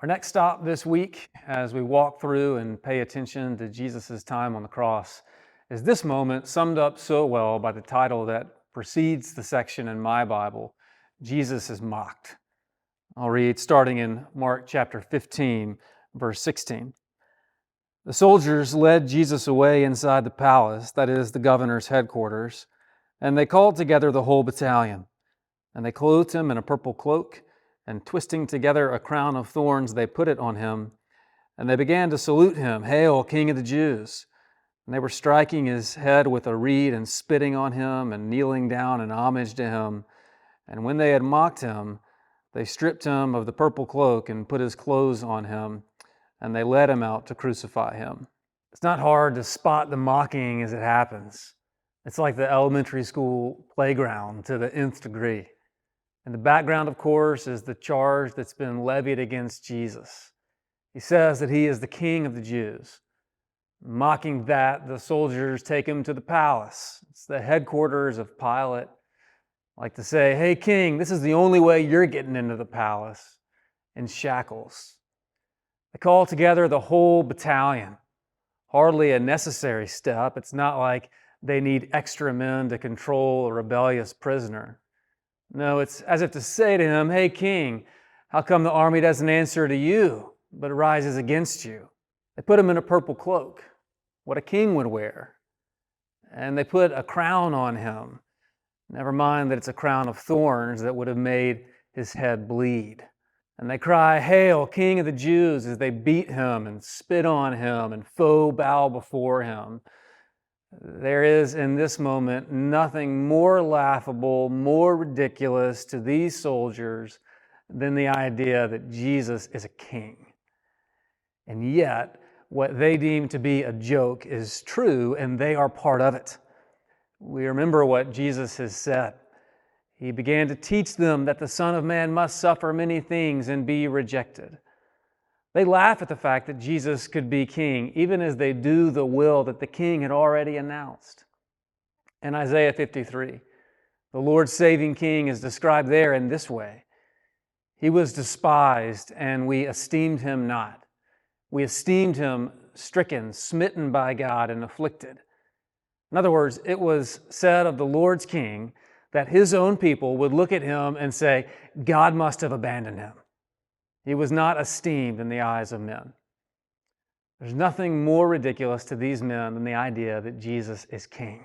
Our next stop this week, as we walk through and pay attention to Jesus' time on the cross, is this moment summed up so well by the title that precedes the section in my Bible, Jesus is Mocked. I'll read starting in Mark chapter 15, verse 16. The soldiers led Jesus away inside the palace, that is, the governor's headquarters, and they called together the whole battalion. And they clothed him in a purple cloak, and twisting together a crown of thorns, they put it on him. And they began to salute him, "Hail, King of the Jews!" And they were striking his head with a reed and spitting on him and kneeling down in homage to him. And when they had mocked him, they stripped him of the purple cloak and put his clothes on him, and they led him out to crucify him. It's not hard to spot the mocking as it happens. It's like the elementary school playground to the nth degree. In the background, of course, is the charge that's been levied against Jesus. He says that he is the King of the Jews. Mocking that, the soldiers take him to the palace. It's the headquarters of Pilate. Like to say, "Hey, King, this is the only way you're getting into the palace," in shackles. They call together the whole battalion. Hardly a necessary step. It's not like they need extra men to control a rebellious prisoner. No, it's as if to say to him, "Hey, King, how come the army doesn't answer to you, but rises against you?" They put him in a purple cloak, what a king would wear. And they put a crown on him. Never mind that it's a crown of thorns that would have made his head bleed. And they cry, "Hail, King of the Jews," as they beat him and spit on him and faux bow before him. There is, in this moment, nothing more laughable, more ridiculous to these soldiers than the idea that Jesus is a king. And yet, what they deem to be a joke is true, and they are part of it. We remember what Jesus has said. He began to teach them that the Son of Man must suffer many things and be rejected. They laugh at the fact that Jesus could be king, even as they do the will that the king had already announced. In Isaiah 53, the Lord's saving king is described there in this way: "He was despised, and we esteemed him not. We esteemed him stricken, smitten by God, and afflicted." In other words, it was said of the Lord's king that his own people would look at him and say, "God must have abandoned him." He was not esteemed in the eyes of men. There's nothing more ridiculous to these men than the idea that Jesus is king.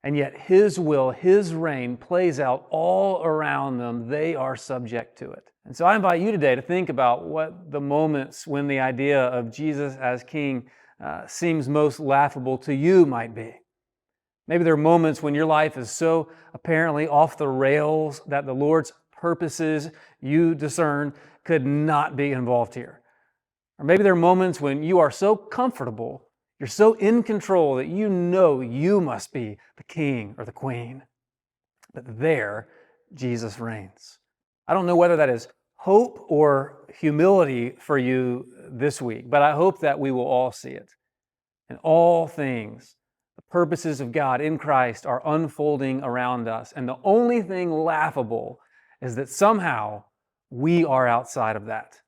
And yet his will, his reign plays out all around them. They are subject to it. And so I invite you today to think about what the moments when the idea of Jesus as king seems most laughable to you might be. Maybe there are moments when your life is so apparently off the rails that the Lord's purposes you discern could not be involved here. Or maybe there are moments when you are so comfortable, you're so in control that you know you must be the king or the queen. But there, Jesus reigns. I don't know whether that is hope or humility for you this week, but I hope that we will all see it. In all things, the purposes of God in Christ are unfolding around us, and the only thing laughable is that somehow we are outside of that.